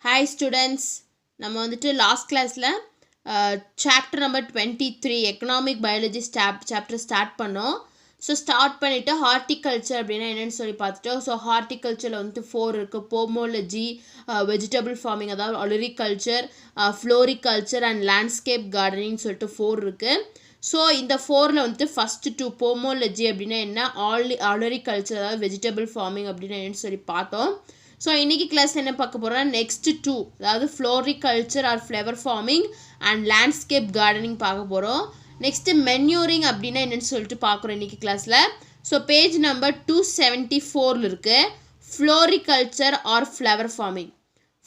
Hi students, நம்ம வந்துட்டு last கிளாஸில் chapter number 23 economic biology chapter start பண்ணோம். ஸோ ஸ்டார்ட் பண்ணிவிட்டு ஹார்டிகல்ச்சர் அப்படின்னா என்னென்னு சொல்லி பார்த்துட்டோம். ஸோ ஹார்டிகல்ச்சரில் வந்துட்டு 4 இருக்குது. போமோலஜி, வெஜிடபிள் ஃபார்மிங் அதாவது ஒலரிகல்ச்சர், ஃப்ளோரிகல்ச்சர் அண்ட் லேண்ட்ஸ்கேப் கார்டனிங் சொல்லிட்டு 4 இருக்குது. ஸோ இந்த 4ல் வந்துட்டு ஃபஸ்ட்டு 2 போமோலஜி அப்படின்னா என்ன, ஒலரிகல்ச்சர் அதாவது வெஜிடபிள் ஃபார்மிங் அப்படின்னா என்னென்னு சொல்லி பார்த்தோம். ஸோ இன்றைக்கி கிளாஸ் என்ன பார்க்க போகிறோம்னா நெக்ஸ்ட் 2 அதாவது floriculture or flower farming and landscape gardening பார்க்க போகிறோம். நெக்ஸ்ட்டு மென்யூரிங் அப்படின்னா என்னென்னு சொல்லிட்டு பார்க்குறோம் இன்றைக்கி கிளாஸில். ஸோ பேஜ் நம்பர் 274 இருக்குது. Floriculture or flower farming.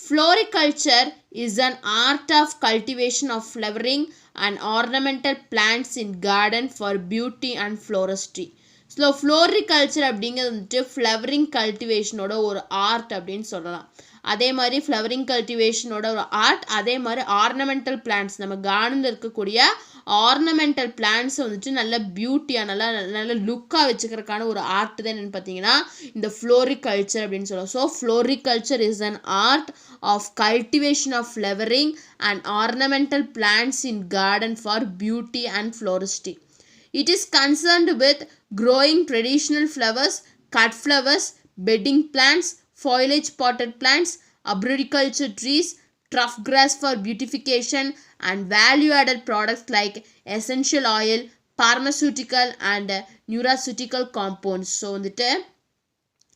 Floriculture is an art of cultivation of flowering and ornamental plants in garden for beauty and floristry. So floriculture அப்படிங்கிறது வந்துட்டு ஃப்ளவரிங் கல்டிவேஷனோட ஒரு ஆர்ட் அப்படின்னு சொல்லலாம். அதே மாதிரி ஃப்ளவரிங் கல்டிவேஷனோட ஒரு ஆர்ட், அதே மாதிரி ஆர்னமெண்டல் பிளான்ட்ஸ், நம்ம கார்டனில் இருக்கக்கூடிய ஆர்னமெண்டல் பிளான்ட்ஸை வந்துட்டு நல்ல பியூட்டியாக நல்ல லுக்காக வச்சுக்கிறதுக்கான ஒரு ஆர்ட் தான் என்னென்னு பார்த்தீங்கன்னா இந்த ஃப்ளோரிகல்ச்சர் அப்படின்னு சொல்லலாம். So floriculture is an art of cultivation of flowering and ornamental plants in garden for beauty and floristry. It is concerned with growing traditional flowers, cut flowers, bedding plants, foliage potted plants, arboriculture trees, turf grass for beautification, and value-added products like essential oil, pharmaceutical and nutraceutical compounds. So வந்துட்டு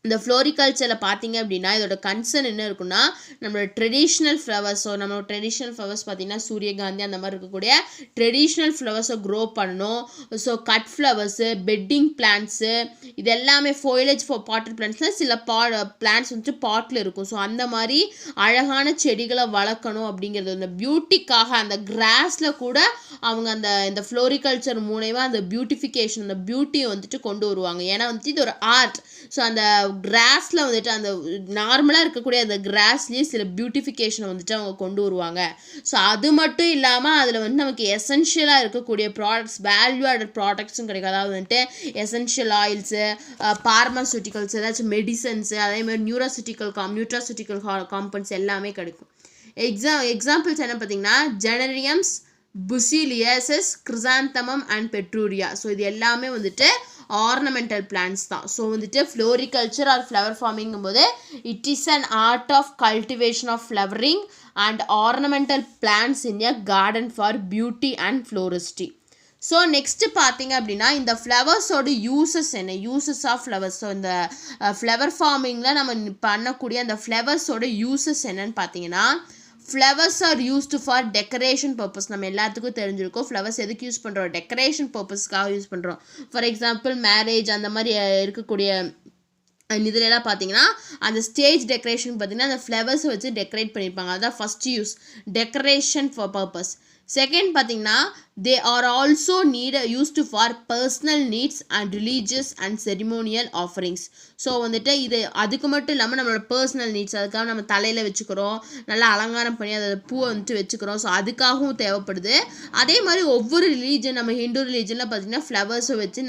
இந்த ஃப்ளோரிகல்ச்சரில் பார்த்தீங்க அப்படின்னா இதோட concern என்ன இருக்குன்னா நம்மளோட traditional flowers. So நம்மளோட traditional flowers பார்த்திங்கன்னா சூரியகாந்தி அந்த மாதிரி இருக்கக்கூடிய ட்ரெடிஷ்னல் ஃப்ளவர்ஸை க்ரோ பண்ணணும். So cut flowers, bedding plants, இது எல்லாமே ஃபோயிலேஜ் பாட்டட் பிளான்ட்ஸ்னால் சில பிளான்ட்ஸ் வந்துட்டு பாட்டில் இருக்கும். ஸோ அந்த மாதிரி அழகான செடிகளை வளர்க்கணும் அப்படிங்கிறது அந்த பியூட்டிக்காக அந்த கிராஸில் கூட அவங்க இந்த ஃப்ளோரிகல்ச்சர் மூலயமா அந்த பியூட்டிஃபிகேஷன், அந்த பியூட்டியை வந்துட்டு கொண்டு வருவாங்க. ஏன்னா வந்துட்டு இது ஒரு ஆர்ட். ஸோ அந்த கிராஸில் வந்துட்டு அந்த நார்மலாக இருக்கக்கூடிய அந்த கிராஸ்லேயே சில பியூட்டிஃபிகேஷனை வந்துட்டு அவங்க கொண்டு வருவாங்க. ஸோ அது மட்டும் இல்லாமல் அதில் வந்து நமக்கு எசென்ஷியலாக இருக்கக்கூடிய ப்ராடக்ட்ஸ், வேல்யூ ஆடட் ப்ராடக்ட்ஸும் கிடைக்கும். அதாவது வந்துட்டு எசென்ஷியல் ஆயில்ஸு, பார்மாசூட்டிக்கல்ஸ், ஏதாச்சும் மெடிசன்ஸு, அதேமாதிரி நியூட்ராசூட்டிக்கல் காம்பவுண்ட்ஸ் எல்லாமே கிடைக்கும். எக்ஸாம்பிள்ஸ் என்ன பார்த்தீங்கன்னா ஜெனரியம்ஸ், புசிலியசஸ், கிரிசாந்தமம் அண்ட் பெட்ரூரியா. ஸோ இது எல்லாமே வந்துட்டு ஆர்னமெண்டல் பிளான்ட்ஸ் தான். ஸோ வந்துட்டு ஃப்ளோரிகல்ச்சர் ஆர் ஃப்ளவர் ஃபார்மிங்கும் போது it is an art of cultivation of flowering and ornamental plants in a garden for beauty and floristry. So next பார்த்தீங்க அப்படின்னா இந்த ஃப்ளவர்ஸோட யூசஸ் என்ன, யூசஸ் ஆஃப் ஃப்ளவர்ஸ். ஸோ இந்த ஃப்ளவர் ஃபார்மிங்கில் நம்ம பண்ணக்கூடிய அந்த ஃப்ளவர்ஸோட யூசஸ் என்னன்னு பார்த்தீங்கன்னா flowers are used for decoration purpose. நம்ம எல்லாத்துக்கும் தெரிஞ்சிருக்கோம் ஃப்ளவர்ஸ் எதுக்கு யூஸ் பண்ணுறோம், டெக்கரேஷன் பர்பஸ்க்காக யூஸ் பண்ணுறோம். ஃபார் எக்ஸாம்பிள் மேரேஜ் அந்த மாதிரி இருக்கக்கூடிய இதுலலாம் பார்த்தீங்கன்னா அந்த ஸ்டேஜ் டெக்கரேஷன் பார்த்தீங்கன்னா அந்த ஃப்ளவர்ஸை வச்சு டெக்கரேட் பண்ணியிருப்பாங்க. அதுதான் first use, decoration for purpose. Second பார்த்தீங்கன்னா they are also used for personal needs and religious and ceremonial offerings. So வந்துட்டு இது அதுக்கு மட்டும் இல்லாமல் நம்மளோட பர்சனல் நீட்ஸ், அதுக்காக நம்ம தலையில் வச்சுக்கிறோம், நல்லா அலங்காரம் பண்ணி அதை பூவை வந்துட்டு வச்சுக்கிறோம். ஸோ அதுக்காகவும் தேவைப்படுது. அதே மாதிரி ஒவ்வொரு ரிலீஜன், நம்ம ஹிந்து ரிலீஜனில் பார்த்திங்கன்னா ஃப்ளவர்ஸை வச்சு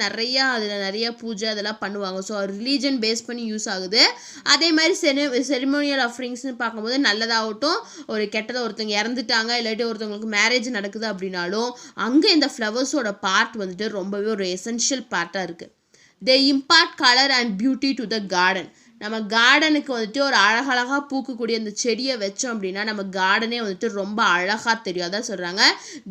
அதில் நிறைய பூஜை அதெல்லாம் பண்ணுவாங்க. ஸோ ரிலீஜன் பேஸ் பண்ணி யூஸ் ஆகுது. அதே மாதிரி செரிமோனியல் ஆஃபரிங்ஸ்னு பார்க்கும்போது நல்லதாகட்டும், ஒரு கெட்டதை ஒருத்தவங்க இறந்துட்டாங்க இல்லாட்டி ஒருத்தவங்களுக்கு மேரேஜ் நடக்குது அப்படின்னாலும் அங்கே இந்த ஃப்ளவர்ஸோட பார்ட் வந்துட்டு ரொம்பவே ஒரு எசென்ஷியல் பார்ட்டாக இருக்குது. They impart colour and beauty to the garden. நம்ம கார்டனுக்கு வந்துட்டு ஒரு அழகழகாக பூக்கக்கூடிய அந்த செடியை வச்சோம் அப்படின்னா நம்ம கார்டனே வந்துட்டு ரொம்ப அழகாக தெரியும். அதான் சொல்கிறாங்க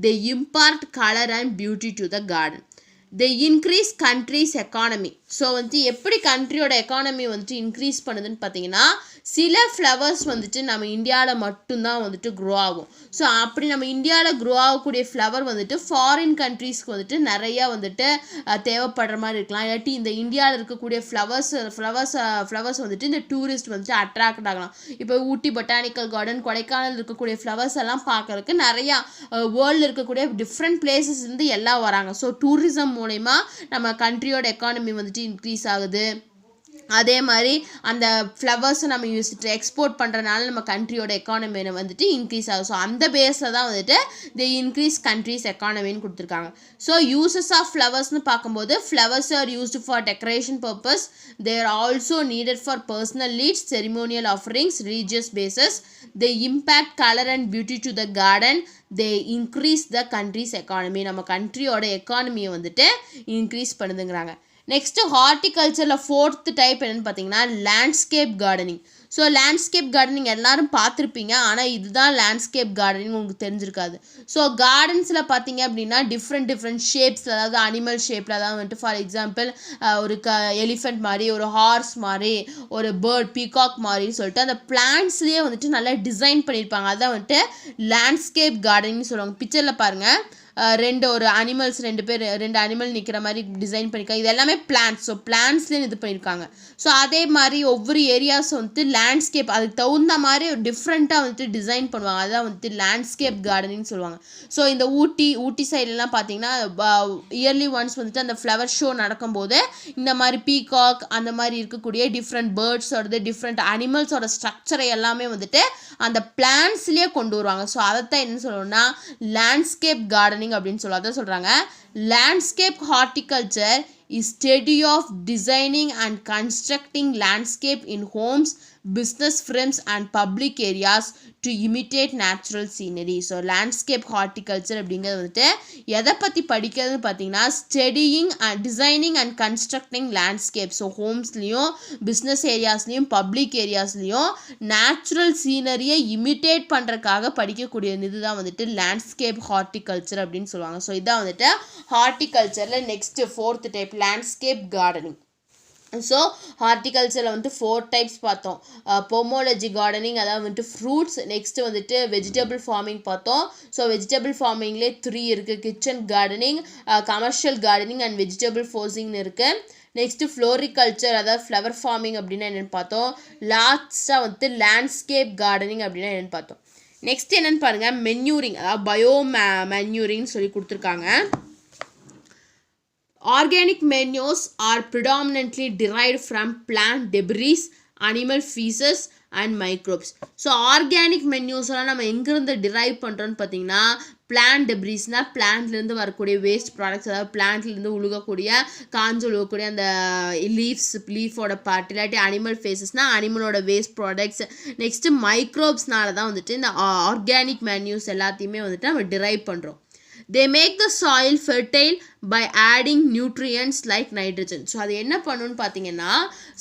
they impart colour and beauty to the garden. They increase country's economy. So வந்துட்டு எப்படி கண்ட்ரியோட எக்கானமி வந்துட்டு இன்க்ரீஸ் பண்ணுதுன்னு பார்த்தீங்கன்னா சில ஃப்ளவர்ஸ் வந்துட்டு நம்ம இந்தியாவில் மட்டும்தான் வந்துட்டு க்ரோ ஆகும். ஸோ அப்படி நம்ம இந்தியாவில் க்ரோ ஆகக்கூடிய ஃப்ளவர் வந்துட்டு ஃபாரின் கண்ட்ரீஸ்க்கு வந்துட்டு நிறையா வந்துட்டு தேவைப்படுற மாதிரி இருக்கலாம். இல்லாட்டி இந்த இந்தியாவில் இருக்கக்கூடிய ஃப்ளவர்ஸ் வந்துட்டு இந்த டூரிஸ்ட் வந்துட்டு அட்ராக்ட் ஆகலாம். இப்போ ஊட்டி பொட்டானிக்கல் கார்டன், கொடைக்கானல் இருக்கக்கூடிய ஃப்ளவர்ஸ் எல்லாம் பார்க்கறதுக்கு நிறையா வேர்ல்டில் இருக்கக்கூடிய டிஃப்ரெண்ட் பிளேசஸ் இருந்து எல்லாம் வராங்க. ஸோ டூரிசம் மூலமா நம்ம கண்ட்ரியோட எக்கானமி வந்துட்டு இன்க்ரீஸ் ஆகுது. அதே மாதிரி அந்த ஃப்ளவர்ஸை நம்ம எக்ஸ்போர்ட் பண்ணுறதுனால நம்ம கண்ட்ரியோட எக்கானமி வந்துட்டு இன்க்ரீஸ் ஆகும். ஸோ அந்த பேஸில் தான் வந்துட்டு தி இன்க்ரீஸ் கண்ட்ரிஸ் எக்கானமின்னு கொடுத்துருக்காங்க. ஸோ யூசஸ் ஆஃப் ஃப்ளவர்ஸ்னு பார்க்கும்போது flowers are used for decoration purpose, they are also needed for personal needs, ceremonial offerings, religious basis, they impact colour and beauty to the garden, they increase the country's economy. நம்ம கண்ட்ரியோட எக்கானமியை வந்துட்டு increase பண்ணுதுங்கிறாங்க. Next ஹார்டிகல்ச்சரில் fourth type என்னென்னு பார்த்தீங்கன்னா landscape gardening. So landscape gardening எல்லாரும் பார்த்துருப்பீங்க, ஆனால் இதுதான் லேண்ட்ஸ்கேப் கார்டனிங் உங்களுக்கு தெரிஞ்சிருக்காது. ஸோ கார்டன்ஸில் பார்த்தீங்க அப்படின்னா டிஃப்ரெண்ட் ஷேப்ஸில், அதாவது அனிமல் ஷேப்பில், அதாவது வந்துட்டு ஃபார் எக்ஸாம்பிள் ஒரு எலிஃபெண்ட் மாதிரி, ஒரு ஹார்ஸ் மாதிரி, ஒரு பேர்ட் பீகாக் மாதிரின்னு சொல்லிட்டு அந்த பிளான்ட்ஸ்லேயே வந்துட்டு நல்லா டிசைன் பண்ணியிருப்பாங்க. அதான் வந்துட்டு லேண்ட்ஸ்கேப் கார்டனிங்னு சொல்லுவாங்க. பிக்சரில் பாருங்கள், ஒரு அனிமல்ஸ் ரெண்டு அனிமல் நிற்கிற மாதிரி டிசைன் பண்ணியிருக்காங்க. இது எல்லாமே பிளான்ட்ஸ். ஸோ பிளான்ட்ஸ்லேயும் இது பண்ணியிருக்காங்க. ஸோ அதே மாதிரி ஒவ்வொரு ஏரியாஸ் வந்துட்டு லேண்ட்ஸ்கேப் அதுக்கு தகுந்த மாதிரி டிஃப்ரெண்ட்டாக வந்துட்டு டிசைன் பண்ணுவாங்க. அதான் வந்துட்டு லேண்ட்ஸ்கேப் கார்டனிங் சொல்லுவாங்க. ஸோ இந்த ஊட்டி சைட்லலாம் பார்த்தீங்கன்னா இயர்லி ஒன்ஸ் வந்துட்டு அந்த ஃப்ளவர் ஷோ நடக்கும்போது இந்த மாதிரி பீகாக் அந்த மாதிரி இருக்கக்கூடிய டிஃப்ரெண்ட் பேர்ட்ஸோடது, டிஃப்ரெண்ட் அனிமல்ஸோட ஸ்ட்ரக்சரை எல்லாமே வந்துட்டு அந்த பிளான்ட்ஸ்லேயே கொண்டு வருவாங்க. ஸோ அதைத்தான் என்ன சொல்லணும்னா லேண்ட்ஸ்கேப் கார்டனிங் அப்படின்னு சொல்றாங்க. Landscape horticulture is study of designing and constructing landscape in homes, business frames and public areas to imitate natural scenery. So landscape horticulture அப்படிங்கிறது வந்துட்டு எதை பற்றி படிக்கிறதுன்னு பார்த்தீங்கன்னா studying and designing and constructing landscape. So ஹோம்ஸ்லேயும் business ஏரியாஸ்லேயும் public ஏரியாஸ்லேயும் natural சீனரியை இமிட்டேட் பண்ணுறதுக்காக படிக்கக்கூடிய இதுதான் வந்துட்டு லேண்ட்ஸ்கேப் ஹார்டிகல்ச்சர் அப்படின்னு சொல்லுவாங்க. ஸோ இதான் வந்துட்டு ஹார்டிகல்ச்சரில் next fourth type landscape gardening. So ஹார்டிகல்ச்சரில் வந்துட்டு 4 டைப்ஸ் பார்த்தோம். பொமோலஜி கார்டனிங், அதாவது வந்துட்டு ஃப்ரூட்ஸ். நெக்ஸ்ட்டு வந்துட்டு வெஜிடபிள் ஃபார்மிங் பார்த்தோம். ஸோ வெஜிடபிள் ஃபார்மிங்லேயே 3 இருக்குது. Kitchen gardening, commercial gardening and vegetable ஃபோர்சிங்னு இருக்குது. நெக்ஸ்ட்டு ஃப்ளோரிகல்ச்சர், அதாவது ஃப்ளவர் ஃபார்மிங் அப்படின்னா என்னென்னு பார்த்தோம். லாஸ்ட்டாக வந்துட்டு லேண்ட்ஸ்கேப் கார்டனிங் அப்படின்னா என்னென்னு பார்த்தோம். நெக்ஸ்ட் என்னென்னு பாருங்கள், மென்யூரிங், அதாவது மென்யூரிங்னு சொல்லி கொடுத்துருக்காங்க. Organic manures are predominantly derived from plant debris, animal feces and microbes. So organic மென்யூஸ்லாம் நம்ம எங்கேருந்து டிரைவ் பண்ணுறோன்னு பார்த்தீங்கன்னா பிளான்ட் டெப்ரிஸ்னால் பிளான்ட்லேருந்து வரக்கூடிய வேஸ்ட் ப்ராடக்ட்ஸ், அதாவது பிளான்ட்லேருந்து காஞ்சு உழுகக்கூடிய அந்த லீஃபோட பார்ட், இல்லாட்டி அனிமல் ஃபேஸஸ்னால் அனிமலோட வேஸ்ட் ப்ராடக்ட்ஸ். நெக்ஸ்ட்டு மைக்ரோப்ஸ்னால தான் வந்துட்டு இந்த ஆர்கானிக் மேன்யூஸ் எல்லாத்தையுமே வந்துட்டு நம்ம டிரைவ் பண்ணுறோம். They make the soil fertile by adding nutrients like nitrogen. So அது என்ன பண்ணுன்னு பார்த்தீங்கன்னா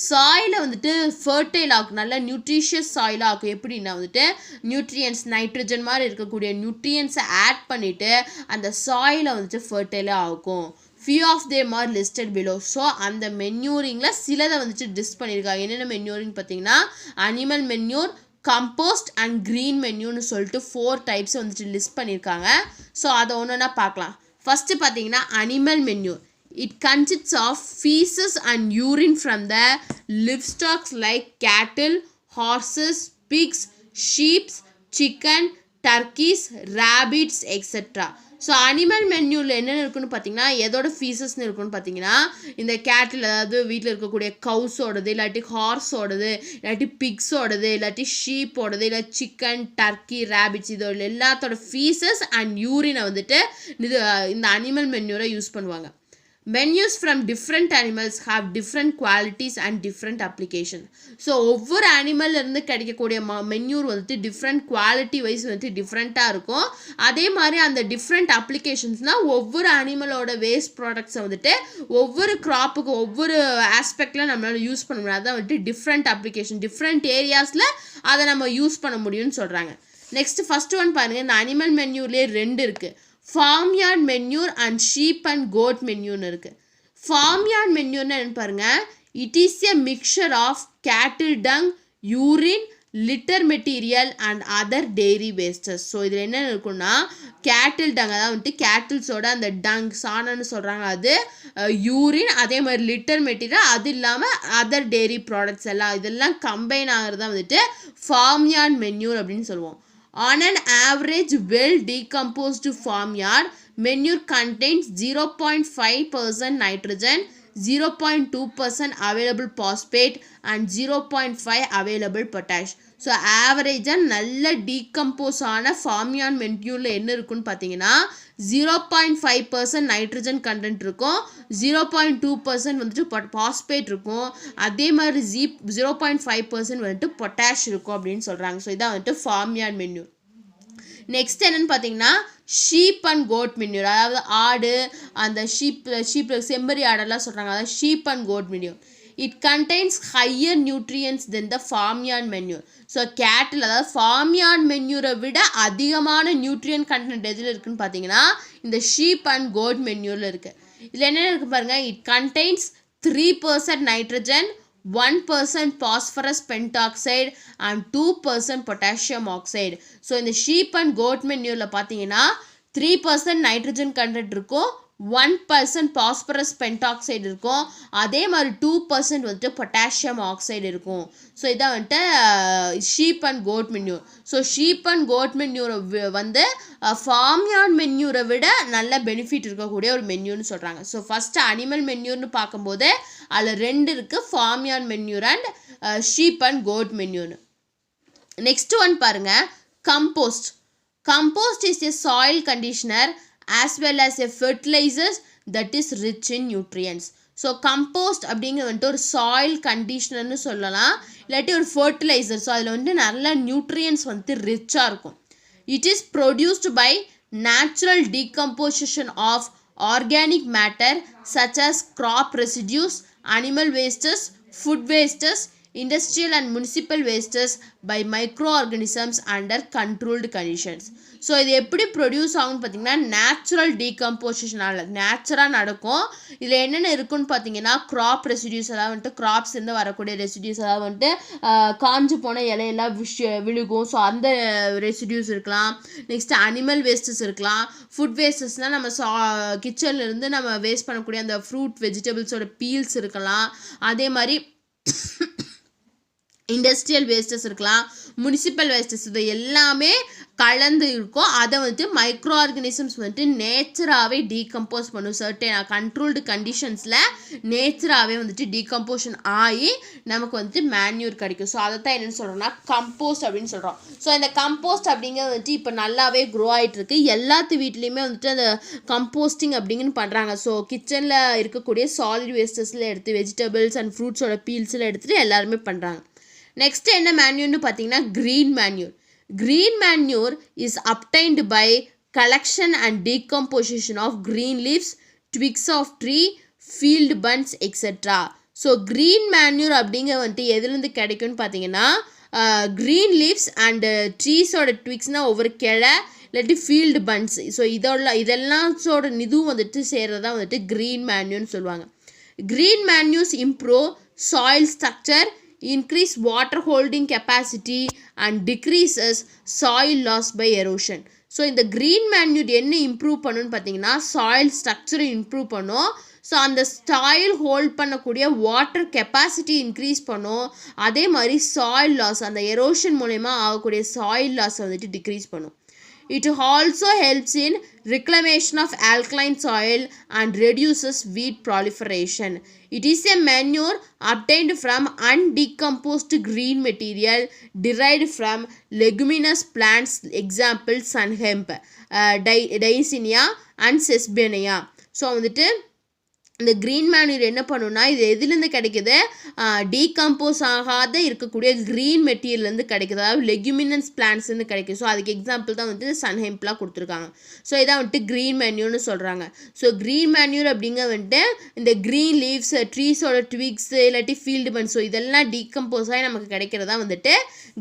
சாயிலை வந்துட்டு ஃபர்டைல் ஆகும், நல்ல நியூட்ரிஷியஸ் சாயிலாக ஆகும். எப்படின்னா வந்துட்டு நியூட்ரியன்ஸ், நைட்ரஜன் மாதிரி இருக்கக்கூடிய நியூட்ரியன்ஸை ஆட் பண்ணிவிட்டு அந்த சாயிலை வந்துட்டு ஃபர்டைலாக ஆகும். few of them are listed below. So அந்த மென்யூரிங்கில் சிலதை வந்துட்டு டிஸ்ட் பண்ணியிருக்காங்க. என்னென்ன மென்யூரிங் பார்த்தீங்கன்னா animal manure, compost and green மென்யூன்னு சொல்லிட்டு 4 டைப்ஸ் வந்துட்டு லிஸ்ட் பண்ணியிருக்காங்க. ஸோ அதை ஒன்றுனா பார்க்கலாம். ஃபஸ்ட்டு பார்த்தீங்கன்னா animal manure. It consists of feces and urine from the livestock like cattle, horses, pigs, sheep, chicken, turkeys, rabbits, etc. So animal மென்யூவில் என்னென்ன இருக்குன்னு பார்த்தீங்கன்னா எதோட ஃபீஸஸ்ன்னு இருக்குன்னு பார்த்தீங்கன்னா இந்த கேட்டில், அதாவது வீட்டில் இருக்கக்கூடிய கவுஸோடது, இல்லாட்டி ஹார்ஸோடது, இல்லாட்டி பிக்ஸோடது, இல்லாட்டி ஷீப்போடது, இல்லை சிக்கன், டர்க்கி, ரேபிட்ஸ், இதோட எல்லாத்தோட ஃபீஸஸ் அண்ட் யூரினை வந்துட்டு இந்த அனிமல் மென்யூரை யூஸ் பண்ணுவாங்க. Menus from different animals have different qualities and different applications. So ஒவ்வொரு அனிமல்லேருந்து கிடைக்கக்கூடிய மென்யூர் வந்துட்டு டிஃப்ரெண்ட் குவாலிட்டி வைஸ் வந்துட்டு டிஃப்ரெண்ட்டாக இருக்கும். அதே மாதிரி அந்த டிஃப்ரெண்ட் அப்ளிகேஷன்ஸ்னால் ஒவ்வொரு அனிமலோட வேஸ்ட் ப்ராடக்ட்ஸை வந்துட்டு ஒவ்வொரு க்ராப்புக்கு ஒவ்வொரு ஆஸ்பெக்டில் நம்மளால் யூஸ் பண்ண முடியாது. அதான் வந்துட்டு டிஃப்ரெண்ட் அப்ளிகேஷன், டிஃப்ரெண்ட் ஏரியாஸில் அதை நம்ம யூஸ் பண்ண முடியும்னு சொல்கிறாங்க. நெக்ஸ்ட் ஃபஸ்ட் ஒன் பாருங்கள், இந்த அனிமல் மென்யூர்லேயே 2 இருக்குது. Farmyard manure and sheep and goat மென்யூர்னு இருக்குது. ஃபார்ம்யார்ட் மென்யூர்னு என்னென்னு பாருங்கள், it is a mixture of cattle dung, urine, litter material and other dairy wastes. So இதில் என்ன இருக்குன்னா கேட்டில் டங், அதாவது வந்துட்டு கேட்டில்ஸோட அந்த டங் சாணன்னு சொல்கிறாங்க, அது யூரின், அதே மாதிரி லிட்டர் மெட்டீரியல், அது இல்லாமல் அதர் டெய்ரி ப்ராடக்ட்ஸ் இதெல்லாம் கம்பைன் ஆகிறது தான் வந்துட்டு ஃபார்ம்யார்ட் மென்யூர் அப்படின்னு சொல்லுவோம். On an average, well-decomposed farmyard manure contains 0.5% nitrogen, 0.2% available phosphate and 0.5 available potash. So ஆவரேஜாக நல்ல டீகம்போஸ் ஆன ஃபார்மியான் மென்யூரில் என்ன இருக்குன்னு பார்த்தீங்கன்னா 0.5% நைட்ரஜன் கண்டென்ட் இருக்கும், 0.2% வந்துட்டு பாஸ்பேட் இருக்கும், அதே மாதிரி 0.5% வந்துட்டு பொட்டாஷ் இருக்கும் அப்படின்னு சொல்கிறாங்க. ஸோ இதான் வந்துட்டு ஃபார்மியான் மென்யூர். நெக்ஸ்ட் என்னன்னு பார்த்தீங்கன்னா ஷீப் அண்ட் கோட் மென்யூர், அதாவது ஆடு அந்த ஷீப் செம்பரி ஆடெல்லாம் சொல்கிறாங்க, அதாவது sheep and goat manure. It contains higher nutrients than the farmyard manure. So cattle அதாவது farmyard manure விட அதிகமான நியூட்ரியன்ட் கண்டென்ட் எதில் இருக்குன்னு பார்த்தீங்கன்னா இந்த ஷீப் அண்ட் கோட் மென்யூரில் இருக்குது. இதில் என்ன இருக்குது பாருங்கள், it contains 3% nitrogen, 1% phosphorus pentoxide and 2% potassium oxide. So இந்த ஷீப் அண்ட் கோட் மென்யூரில் பார்த்தீங்கன்னா 3% நைட்ரஜன் கண்டென்ட் இருக்கும், 1% phosphorus pentoxide இருக்கும், அதே மாதிரி 2% வந்துட்டு பொட்டாசியம் ஆக்சைடு இருக்கும். ஸோ இதான் வந்துட்டு sheep and goat manure. So sheep and goat மென்யூரை வந்து ஃபார்ம்யார்ட் மென்யூரை விட நல்ல பெனிஃபிட் இருக்கக்கூடிய ஒரு மென்யூர்னு சொல்கிறாங்க. ஸோ ஃபஸ்ட்டு அனிமல் மென்யூர்னு பார்க்கும்போது அதில் 2 இருக்குது, farmyard manure and sheep and goat மென்யூர்னு. நெக்ஸ்ட் ஒன் பாருங்கள், compost. Compost is a soil conditioner as well as a fertilizers that is rich in nutrients. So compost அப்படிங்கிறது வந்துட்டு ஒரு சாயில் கண்டிஷனர்னு சொல்லலாம், இல்லாட்டி ஒரு ஃபர்டிலைசர். ஸோ அதில் வந்துட்டு நல்ல நியூட்ரியன்ஸ் வந்துட்டு ரிச்சாக இருக்கும். It is produced by natural decomposition of organic matter such as crop residues, animal wastes, food wastes, industrial and municipal wastes by microorganisms under controlled conditions. So இது எப்படி ப்ரொடியூஸ் ஆகும்னு பார்த்தீங்கன்னா நேச்சுரல் டீகம்போசிஷனால் நேச்சுராக நடக்கும். இதில் என்னென்ன இருக்குன்னு பார்த்தீங்கன்னா க்ராப் ரெசிடியூஸ், அதாவது வந்துட்டு கிராப்ஸ்லேருந்து வரக்கூடிய ரெசிடியூஸ், அதாவது வந்துட்டு காஞ்சு போன இலையெல்லாம் விழுகும். ஸோ அந்த ரெசிடியூஸ் இருக்கலாம். நெக்ஸ்ட்டு அனிமல் வேஸ்டஸ் இருக்கலாம். ஃபுட் வேஸ்டஸ்னால் நம்ம கிச்சன்லேருந்து நம்ம வேஸ்ட் பண்ணக்கூடிய அந்த ஃப்ரூட் வெஜிடபிள்ஸோட பீல்ஸ் இருக்கலாம். அதே மாதிரி இண்டஸ்ட்ரியல் வேஸ்டஸ் இருக்கலாம், முனிசிபல் வேஸ்டஸ், இது எல்லாமே கலந்து இருக்கும். அதை வந்துட்டு மைக்ரோ ஆர்கனிசம்ஸ் வந்துட்டு நேச்சராகவே டீகம்போஸ் பண்ணும். சர்டன் கண்ட்ரோல்டு கண்டிஷன்ஸில் நேச்சராகவே வந்துட்டு டீகம்போஷன் ஆகி நமக்கு வந்துட்டு மேன்யூர் கிடைக்கும். ஸோ அதை தான் என்னென்னு சொல்கிறோம்னா கம்போஸ்ட் அப்படின்னு சொல்கிறோம். ஸோ இந்த கம்போஸ்ட் அப்படிங்கிறது வந்துட்டு இப்போ நல்லாவே க்ரோ ஆகிட்டு இருக்கு. எல்லாத்து வீட்லேயுமே வந்துட்டு அந்த கம்போஸ்டிங் அப்படிங்கன்னு பண்ணுறாங்க. ஸோ கிச்சனில் இருக்கக்கூடிய சாலிட் வேஸ்டஸில் எடுத்து வெஜிடபிள்ஸ் அண்ட் ஃப்ரூட்ஸோட பீல்ஸில் எடுத்துகிட்டு எல்லாருமே பண்ணுறாங்க. நெக்ஸ்ட் என்ன மேன்யூர்னு பார்த்தீங்கன்னா green manure. Green manure is obtained by collection and decomposition of green leaves, twigs of tree, field buds, etc. So green manure அப்படிங்கிற வந்துட்டு எதுலேருந்து கிடைக்கும்னு பார்த்தீங்கன்னா க்ரீன் லீவ்ஸ் அண்டு ட்ரீஸோட ட்விக்ஸ்னால் ஒவ்வொரு கிளை இல்லாட்டி ஃபீல்டு பன்ஸ். ஸோ இதெல்லாத்தோட இதுவும் வந்துட்டு சேர்றதா வந்துட்டு க்ரீன் மேன்யூர்னு சொல்லுவாங்க. Green manures improve soil structure, increase water holding capacity and decreases soil loss by erosion. So இந்த க்ரீன் மேன்யூர் என்ன இம்ப்ரூவ் பண்ணுன்னு பார்த்தீங்கன்னா சாயில் ஸ்ட்ரக்சரை இம்ப்ரூவ் பண்ணும். ஸோ அந்த சாயில் ஹோல்ட் பண்ணக்கூடிய வாட்டர் கெப்பாசிட்டி இன்க்ரீஸ் பண்ணும். அதே மாதிரி சாயில் லாஸ், அந்த எரோஷன் மூலயமா ஆகக்கூடிய சாயில் லாஸை வந்துட்டு டிக்ரீஸ் பண்ணும். It also helps in reclamation of alkaline soil and reduces weed proliferation. It is a manure obtained from undecomposed green material derived from leguminous plants, example sun hemp, Diasinia and Sesbania. So வந்துட்டு இந்த green manure என்ன பண்ணுன்னா இது எதுலேருந்து கிடைக்குது, decompose ஆகாத இருக்கக்கூடிய green மெட்டீரியல்லேருந்து கிடைக்குது, அதாவது லெகுமினன்ஸ் பிளான்ட்ஸ்லேருந்து கிடைக்குது. ஸோ அதுக்கு எக்ஸாம்பிள் தான் வந்துட்டு சன் ஹெம்ப்லாம் கொடுத்துருக்காங்க. ஸோ இதான் வந்துட்டு க்ரீன் மேன்யூர்னு சொல்கிறாங்க. ஸோ க்ரீன் மேன்யூர் அப்படிங்க வந்துட்டு இந்த க்ரீன் லீவ்ஸ், ட்ரீஸோட ட்விக்ஸு இல்லாட்டி ஃபீல்டு பன்ஸ், ஸோ இதெல்லாம் டீகம்போஸ் ஆகி நமக்கு கிடைக்கிறதா வந்துட்டு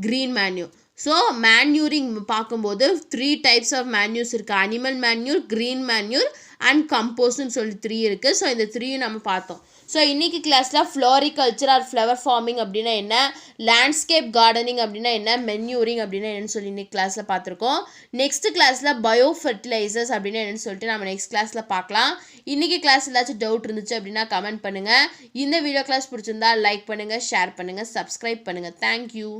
க்ரீன் மேன்யூர். ஸோ மேன்யூரிங் பார்க்கும்போது 3 டைப்ஸ் ஆஃப் மேன்யூர்ஸ் இருக்குது. Animal manure, green manure and கம்போஸ்ட்னு சொல்லி 3 இருக்குது. ஸோ இந்த 3 நம்ம பார்த்தோம். ஸோ இன்றைக்கி கிளாஸில் ஃப்ளோரிகல்ச்சர் ஆர் ஃப்ளவர் ஃபார்மிங் அப்படின்னா என்ன, லேண்ட்ஸ்கேப் கார்டனிங் அப்படின்னா என்ன, மென்யூரிங் அப்படின்னா என்னன்னு சொல்லி இன்றைக்கி கிளாஸில் பார்த்துருக்கோம். நெக்ஸ்ட் கிளாஸில் பயோ ஃபெர்டிலைசர்ஸ் அப்படின்னா என்னன்னு சொல்லிட்டு நம்ம நெக்ஸ்ட் கிளாஸில் பார்க்கலாம். இன்றைக்கி கிளாஸ் ஏதாச்சும் டவுட் இருந்துச்சு அப்படின்னா கமெண்ட் பண்ணுங்கள். இந்த வீடியோ கிளாஸ் பிடிச்சிருந்தா லைக் பண்ணுங்கள், ஷேர் பண்ணுங்கள், சப்ஸ்கிரைப் பண்ணுங்கள். தேங்க்யூ.